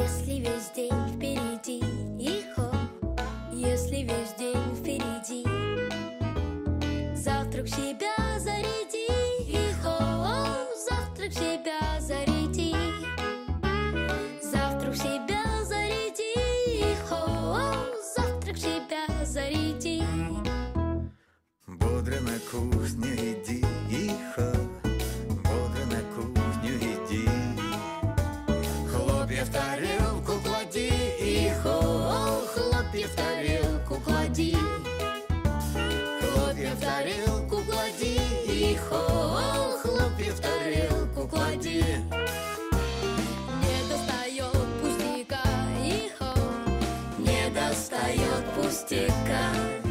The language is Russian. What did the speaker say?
Если весь день впереди, ихо, если весь день впереди, завтрак в себя заряди, ихо, завтрак в себя заряди, завтрак в себя заряди, ихо, завтрак в себя заряди. Бодро на кухню иди, ихо, бодро на кухню иди. Хлопья в тарелку клади, ихо, хлопья в тарелку клади. Хлопья в тарелку клади, ихо, хлопья в тарелку клади. Не достает пустяка, ихо, Не достает пустяка.